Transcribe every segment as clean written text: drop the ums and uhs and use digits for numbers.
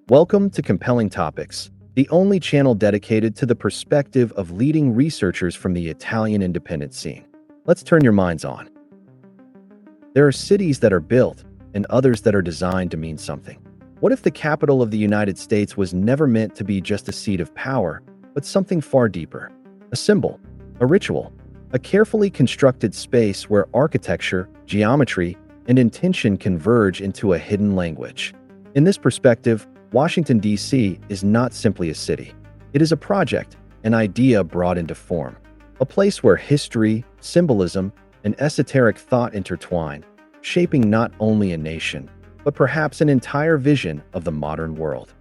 Welcome to Compelling Topics, the only channel dedicated to the perspective of leading researchers from the Italian independent scene. Let's turn your minds on. There are cities that are built and others that are designed to mean something. What if the capital of the United States was never meant to be just a seat of power, but something far deeper? A symbol, a ritual, a carefully constructed space where architecture, geometry, and intention converge into a hidden language. In this perspective, Washington, D.C. is not simply a city. It is a project, an idea brought into form. A place where history, symbolism, and esoteric thought intertwine, shaping not only a nation, but perhaps an entire vision of the modern world.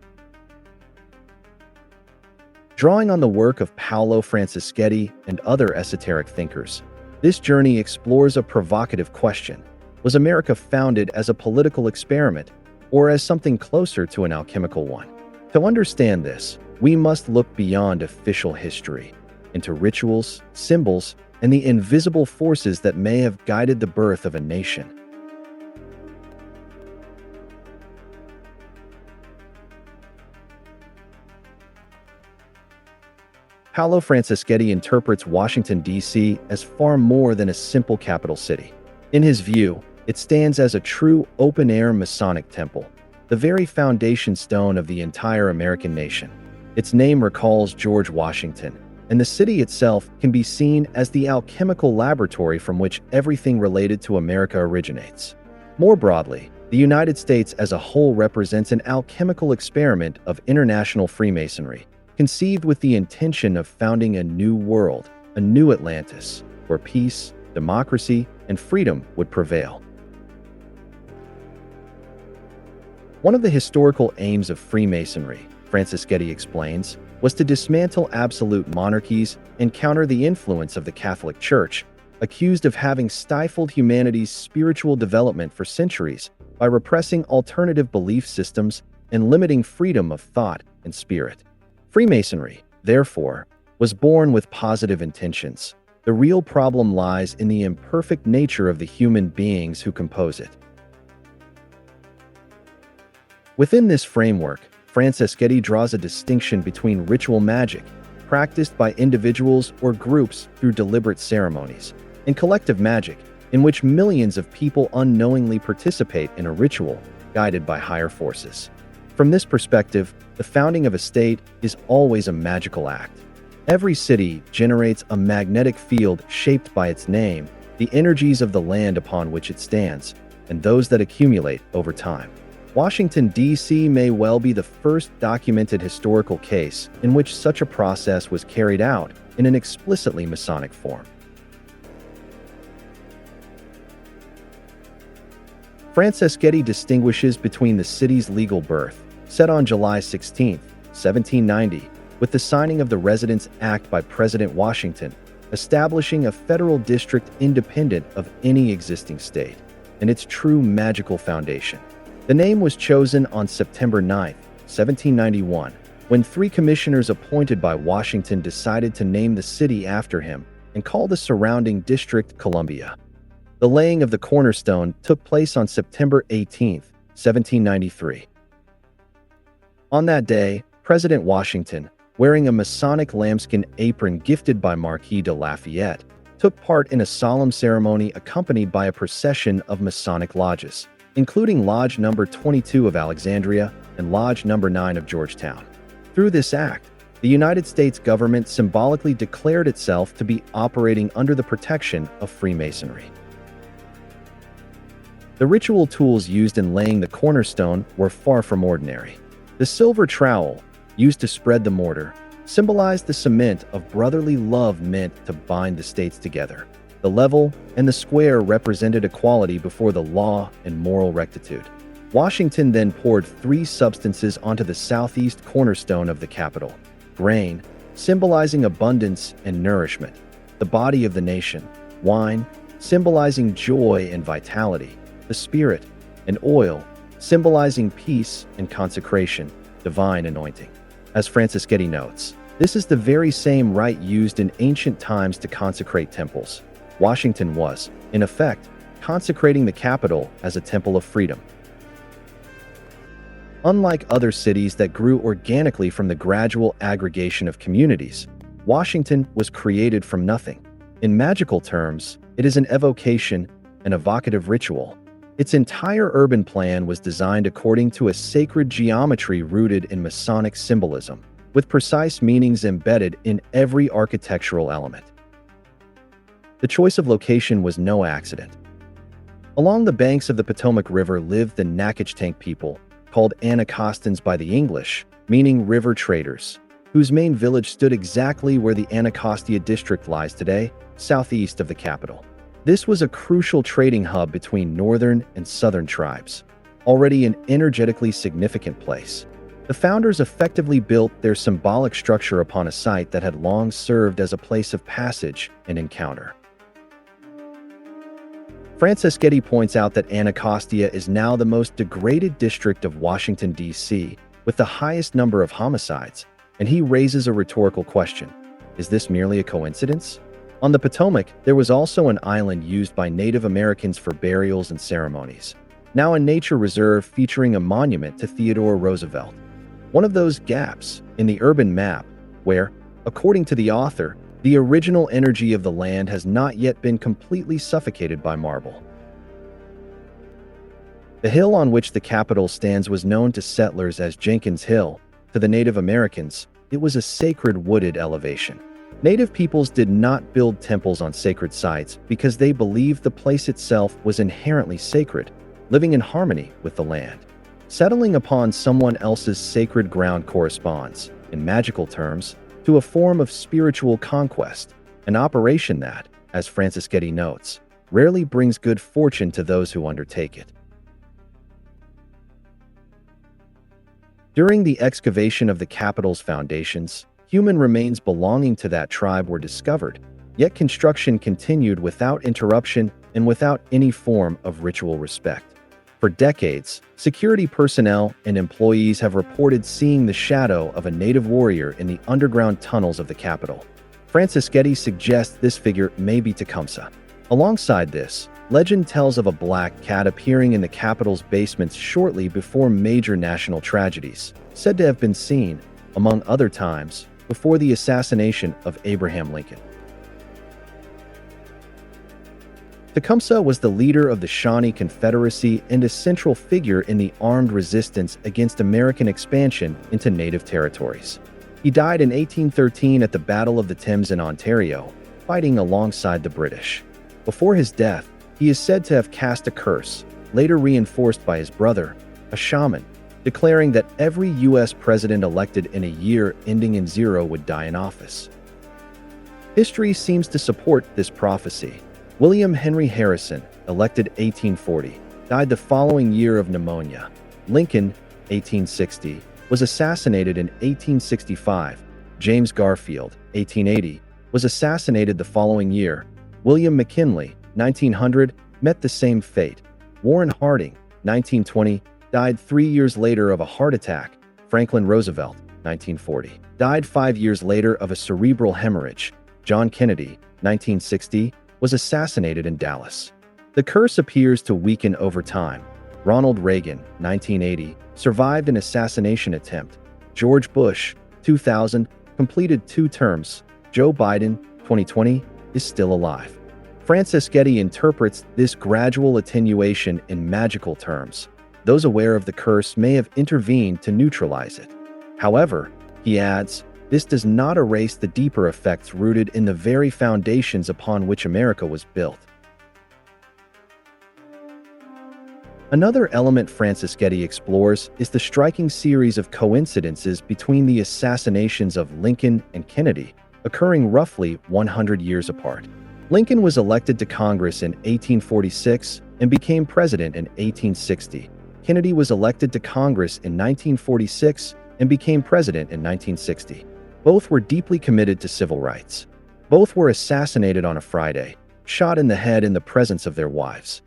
Drawing on the work of Paolo Franceschetti and other esoteric thinkers, this journey explores a provocative question. Was America founded as a political experiment, or as something closer to an alchemical one? To understand this, we must look beyond official history, into rituals, symbols, and the invisible forces that may have guided the birth of a nation. Paolo Franceschetti interprets Washington, D.C. as far more than a simple capital city. In his view, it stands as a true open-air Masonic temple, the very foundation stone of the entire American nation. Its name recalls George Washington, and the city itself can be seen as the alchemical laboratory from which everything related to America originates. More broadly, the United States as a whole represents an alchemical experiment of international Freemasonry, conceived with the intention of founding a new world, a new Atlantis, where peace, democracy, and freedom would prevail. One of the historical aims of Freemasonry, Franceschetti explains, was to dismantle absolute monarchies and counter the influence of the Catholic Church, accused of having stifled humanity's spiritual development for centuries by repressing alternative belief systems and limiting freedom of thought and spirit. Freemasonry, therefore, was born with positive intentions. The real problem lies in the imperfect nature of the human beings who compose it. Within this framework, Franceschetti draws a distinction between ritual magic, practiced by individuals or groups through deliberate ceremonies, and collective magic, in which millions of people unknowingly participate in a ritual guided by higher forces. From this perspective, the founding of a state is always a magical act. Every city generates a magnetic field shaped by its name, the energies of the land upon which it stands, and those that accumulate over time. Washington, D.C. may well be the first documented historical case in which such a process was carried out in an explicitly Masonic form. Franceschetti distinguishes between the city's legal birth, set on July 16, 1790, with the signing of the Residence Act by President Washington, establishing a federal district independent of any existing state, and its true magical foundation. The name was chosen on September 9, 1791, when 3 commissioners appointed by Washington decided to name the city after him, and called the surrounding district Columbia. The laying of the cornerstone took place on September 18, 1793. On that day, President Washington, wearing a Masonic lambskin apron gifted by Marquis de Lafayette, took part in a solemn ceremony accompanied by a procession of Masonic lodges, including Lodge No. 22 of Alexandria and Lodge No. 9 of Georgetown. Through this act, the United States government symbolically declared itself to be operating under the protection of Freemasonry. The ritual tools used in laying the cornerstone were far from ordinary. The silver trowel, used to spread the mortar, symbolized the cement of brotherly love meant to bind the states together. The level and the square represented equality before the law and moral rectitude. Washington then poured 3 substances onto the southeast cornerstone of the Capitol: grain, symbolizing abundance and nourishment; the body of the nation, wine, symbolizing joy and vitality; the spirit, and oil, symbolizing peace and consecration, divine anointing. As Franceschetti notes, this is the very same rite used in ancient times to consecrate temples. Washington was, in effect, consecrating the Capitol as a temple of freedom. Unlike other cities that grew organically from the gradual aggregation of communities, Washington was created from nothing. In magical terms, it is an evocation, an evocative ritual. Its entire urban plan was designed according to a sacred geometry rooted in Masonic symbolism, with precise meanings embedded in every architectural element. The choice of location was no accident. Along the banks of the Potomac River lived the Natchitoches people, called Anacostans by the English, meaning river traders, whose main village stood exactly where the Anacostia district lies today, southeast of the capital. This was a crucial trading hub between northern and southern tribes, already an energetically significant place. The founders effectively built their symbolic structure upon a site that had long served as a place of passage and encounter. Franceschetti points out that Anacostia is now the most degraded district of Washington, D.C., with the highest number of homicides, and he raises a rhetorical question: is this merely a coincidence? On the Potomac, there was also an island used by Native Americans for burials and ceremonies, now a nature reserve featuring a monument to Theodore Roosevelt. One of those gaps in the urban map where, according to the author, the original energy of the land has not yet been completely suffocated by marble. The hill on which the Capitol stands was known to settlers as Jenkins Hill. To the Native Americans, it was a sacred wooded elevation. Native peoples did not build temples on sacred sites because they believed the place itself was inherently sacred, living in harmony with the land. Settling upon someone else's sacred ground corresponds, in magical terms, to a form of spiritual conquest, an operation that, as Franceschetti notes, rarely brings good fortune to those who undertake it. During the excavation of the Capitol's foundations, human remains belonging to that tribe were discovered, yet construction continued without interruption and without any form of ritual respect. For decades, security personnel and employees have reported seeing the shadow of a native warrior in the underground tunnels of the Capitol. Franceschetti suggests this figure may be Tecumseh. Alongside this, legend tells of a black cat appearing in the Capitol's basements shortly before major national tragedies, said to have been seen, among other times, before the assassination of Abraham Lincoln. Tecumseh was the leader of the Shawnee Confederacy and a central figure in the armed resistance against American expansion into Native territories. He died in 1813 at the Battle of the Thames in Ontario, fighting alongside the British. Before his death, he is said to have cast a curse, later reinforced by his brother, a shaman, declaring that every U.S. president elected in a year ending in 0 would die in office. History seems to support this prophecy. William Henry Harrison, elected 1840, died the following year of pneumonia. Lincoln, 1860, was assassinated in 1865. James Garfield, 1880, was assassinated the following year. William McKinley, 1900, met the same fate. Warren Harding, 1920, died 3 years later of a heart attack. Franklin Roosevelt, 1940, died 5 years later of a cerebral hemorrhage. John Kennedy, 1960, was assassinated in Dallas. The curse appears to weaken over time. Ronald Reagan, 1980, survived an assassination attempt. George Bush, 2000, completed 2 terms. Joe Biden, 2020, is still alive. Franceschetti interprets this gradual attenuation in magical terms. Those aware of the curse may have intervened to neutralize it. However, he adds, this does not erase the deeper effects rooted in the very foundations upon which America was built. Another element Franceschetti explores is the striking series of coincidences between the assassinations of Lincoln and Kennedy, occurring roughly 100 years apart. Lincoln was elected to Congress in 1846 and became president in 1860. Kennedy was elected to Congress in 1946 and became president in 1960. Both were deeply committed to civil rights. Both were assassinated on a Friday, shot in the head in the presence of their wives.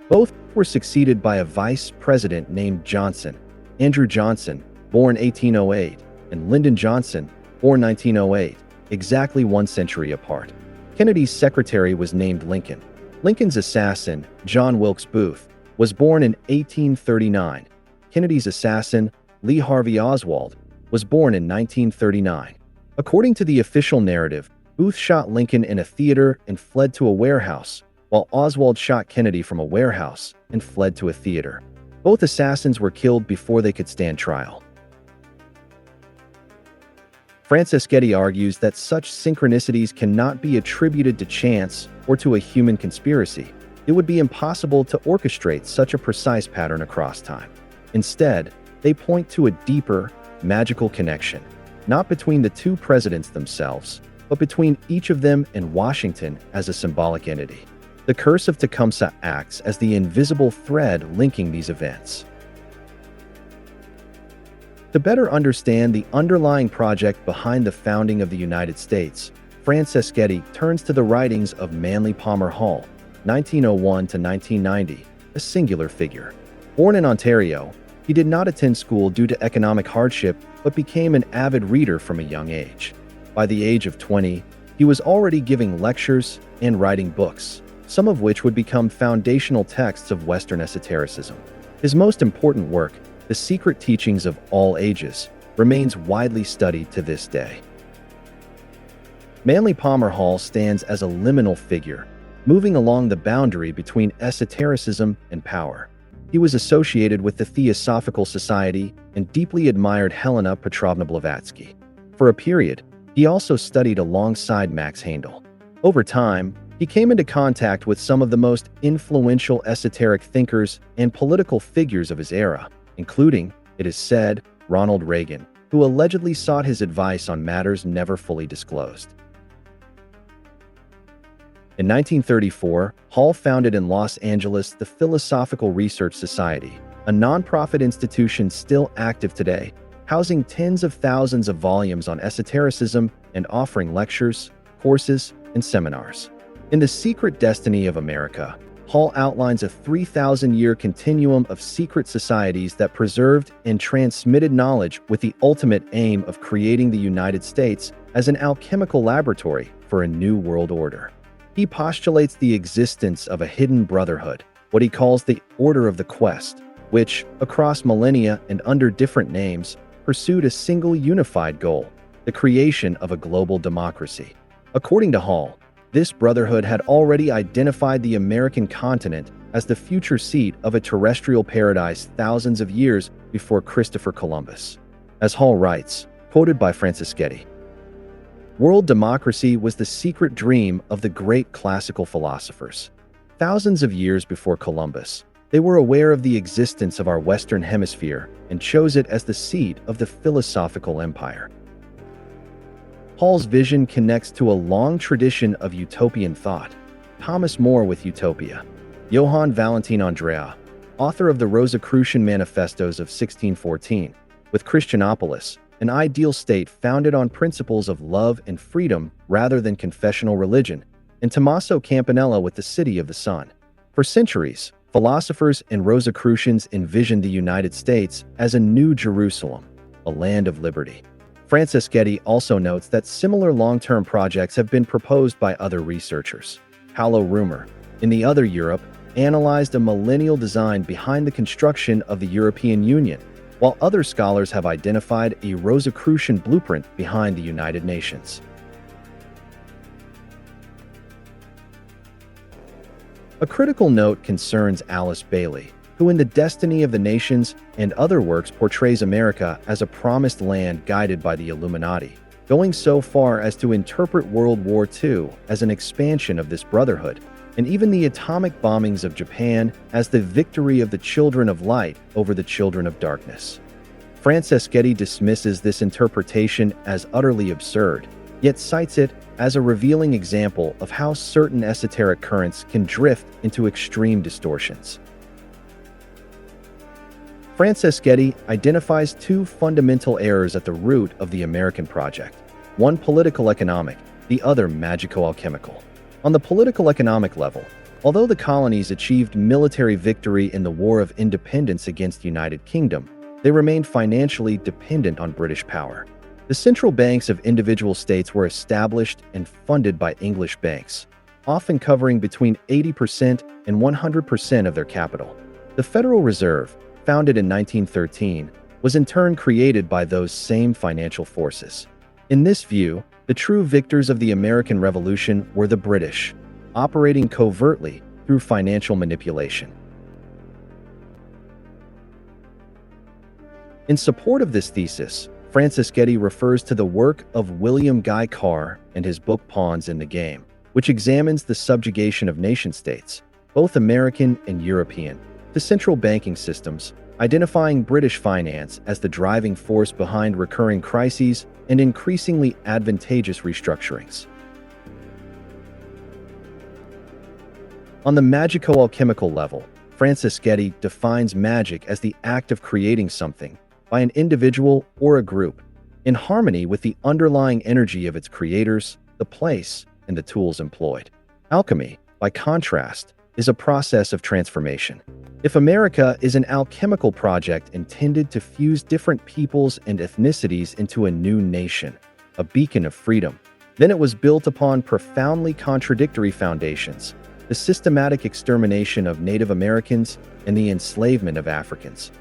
Both were succeeded by a vice president named Johnson, Andrew Johnson, born 1808, and Lyndon Johnson, born 1908, exactly 1 century apart. Kennedy's secretary was named Lincoln. Lincoln's assassin, John Wilkes Booth, was born in 1839. Kennedy's assassin, Lee Harvey Oswald, was born in 1939. According to the official narrative, Booth shot Lincoln in a theater and fled to a warehouse, while Oswald shot Kennedy from a warehouse and fled to a theater. Both assassins were killed before they could stand trial. Franceschetti argues that such synchronicities cannot be attributed to chance or to a human conspiracy. It would be impossible to orchestrate such a precise pattern across time. Instead, they point to a deeper, magical connection, not between the 2 presidents themselves, but between each of them and Washington as a symbolic entity. The curse of Tecumseh acts as the invisible thread linking these events. To better understand the underlying project behind the founding of the United States, Franceschetti turns to the writings of Manly Palmer Hall, 1901 to 1990, a singular figure. Born in Ontario, he did not attend school due to economic hardship, but became an avid reader from a young age. By the age of 20, he was already giving lectures and writing books, some of which would become foundational texts of Western esotericism. His most important work, The Secret Teachings of All Ages, remains widely studied to this day. Manly Palmer Hall stands as a liminal figure, moving along the boundary between esotericism and power. He was associated with the Theosophical Society and deeply admired Helena Petrovna Blavatsky. For a period, he also studied alongside Max Handel. Over time, he came into contact with some of the most influential esoteric thinkers and political figures of his era, including, it is said, Ronald Reagan, who allegedly sought his advice on matters never fully disclosed. In 1934, Hall founded in Los Angeles the Philosophical Research Society, a nonprofit institution still active today, housing tens of thousands of volumes on esotericism and offering lectures, courses, and seminars. In The Secret Destiny of America, Hall outlines a 3,000-year continuum of secret societies that preserved and transmitted knowledge with the ultimate aim of creating the United States as an alchemical laboratory for a new world order. He postulates the existence of a hidden brotherhood, what he calls the Order of the Quest, which, across millennia and under different names, pursued a single unified goal, the creation of a global democracy. According to Hall, this brotherhood had already identified the American continent as the future seat of a terrestrial paradise thousands of years before Christopher Columbus. As Hall writes, quoted by Franceschetti, "World democracy was the secret dream of the great classical philosophers. Thousands of years before Columbus, they were aware of the existence of our Western Hemisphere and chose it as the seat of the philosophical empire." Hall's vision connects to a long tradition of utopian thought. Thomas More with Utopia. Johann Valentin Andrea, author of the Rosicrucian Manifestos of 1614, with Christianopolis, an ideal state founded on principles of love and freedom rather than confessional religion, and Tommaso Campanella with the City of the Sun. For centuries, philosophers and Rosicrucians envisioned the United States as a new Jerusalem, a land of liberty. Franceschetti also notes that similar long-term projects have been proposed by other researchers. Paolo Rumor, in the other Europe, analyzed a millennial design behind the construction of the European Union, while other scholars have identified a Rosicrucian blueprint behind the United Nations. A critical note concerns Alice Bailey, who in The Destiny of the Nations and other works portrays America as a promised land guided by the Illuminati, going so far as to interpret World War II as an expansion of this brotherhood, and even the atomic bombings of Japan as the victory of the children of light over the children of darkness. Franceschetti dismisses this interpretation as utterly absurd, yet cites it as a revealing example of how certain esoteric currents can drift into extreme distortions. Franceschetti identifies two fundamental errors at the root of the American project, one political-economic, the other magico-alchemical. On the political-economic level, although the colonies achieved military victory in the War of Independence against the United Kingdom, they remained financially dependent on British power. The central banks of individual states were established and funded by English banks, often covering between 80% and 100% of their capital. The Federal Reserve, founded in 1913, was in turn created by those same financial forces. In this view, the true victors of the American Revolution were the British, operating covertly through financial manipulation. In support of this thesis, Franceschetti refers to the work of William Guy Carr and his book Pawns in the Game, which examines the subjugation of nation-states, both American and European, to central banking systems, identifying British finance as the driving force behind recurring crises and increasingly advantageous restructurings. On the magico-alchemical level, Franceschetti defines magic as the act of creating something by an individual or a group, in harmony with the underlying energy of its creators, the place, and the tools employed. Alchemy, by contrast, is a process of transformation. If America is an alchemical project intended to fuse different peoples and ethnicities into a new nation, a beacon of freedom, then it was built upon profoundly contradictory foundations: the systematic extermination of Native Americans and the enslavement of Africans.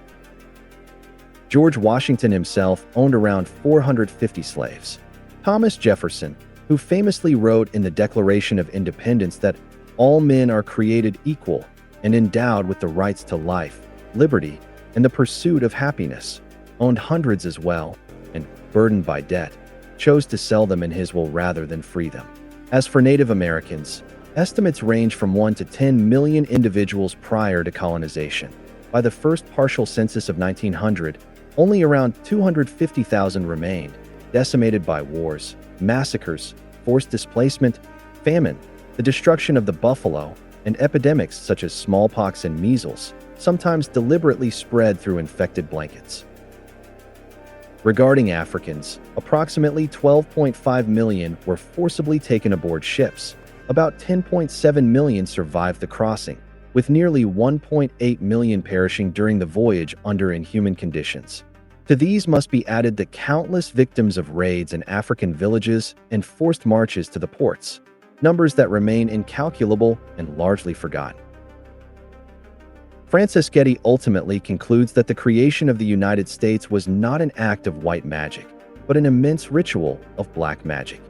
George Washington himself owned around 450 slaves. Thomas Jefferson, who famously wrote in the Declaration of Independence that all men are created equal and endowed with the rights to life, liberty, and the pursuit of happiness, owned hundreds as well, and, burdened by debt, chose to sell them in his will rather than free them. As for Native Americans, estimates range from 1 to 10 million individuals prior to colonization. By the first partial census of 1900, only around 250,000 remained, decimated by wars, massacres, forced displacement, famine, the destruction of the buffalo, and epidemics such as smallpox and measles, sometimes deliberately spread through infected blankets. Regarding Africans, approximately 12.5 million were forcibly taken aboard ships. About 10.7 million survived the crossing, with nearly 1.8 million perishing during the voyage under inhuman conditions. To these must be added the countless victims of raids in African villages and forced marches to the ports, numbers that remain incalculable and largely forgotten. Franceschetti ultimately concludes that the creation of the United States was not an act of white magic, but an immense ritual of black magic.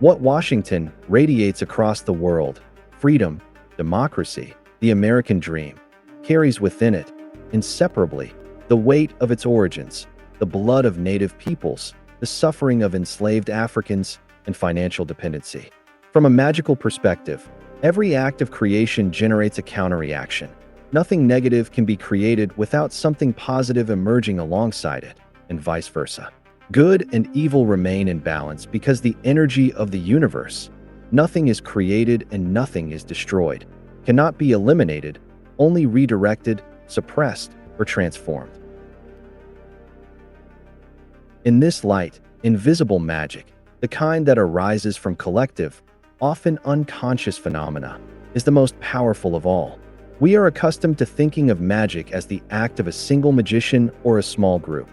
What Washington radiates across the world, freedom, democracy, the American dream, carries within it, inseparably, the weight of its origins, the blood of native peoples, the suffering of enslaved Africans, and financial dependency. From a magical perspective, every act of creation generates a counterreaction. Nothing negative can be created without something positive emerging alongside it, and vice versa. Good and evil remain in balance because the energy of the universe, nothing is created and nothing is destroyed, cannot be eliminated, only redirected, suppressed, or transformed. In this light, invisible magic, the kind that arises from collective, often unconscious phenomena, is the most powerful of all. We are accustomed to thinking of magic as the act of a single magician or a small group.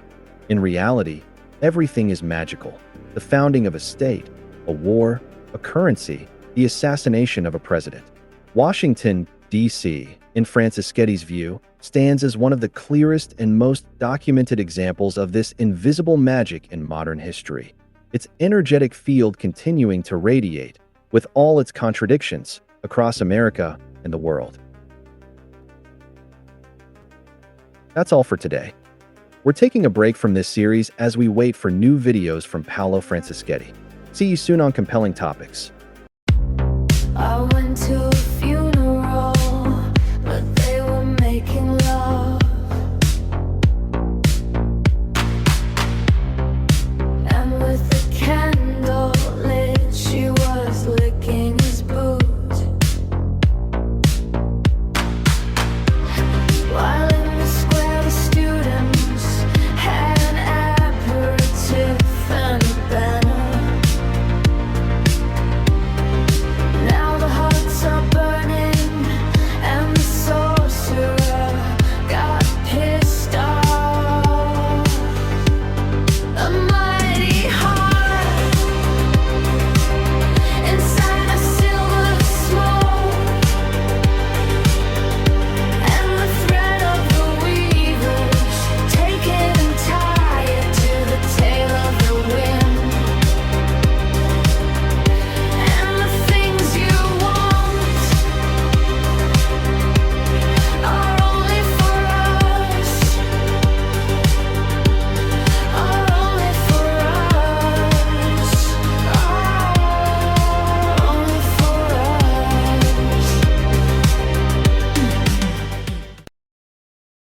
In reality, Everything is magical. The founding of a state, a war, a currency, the assassination of a president. Washington, D.C., in Franceschetti's view, stands as one of the clearest and most documented examples of this invisible magic in modern history. Its energetic field continuing to radiate, with all its contradictions, across America and the world. That's all for today. We're taking a break from this series as we wait for new videos from Paolo Franceschetti. See you soon on Compelling Topics. I went to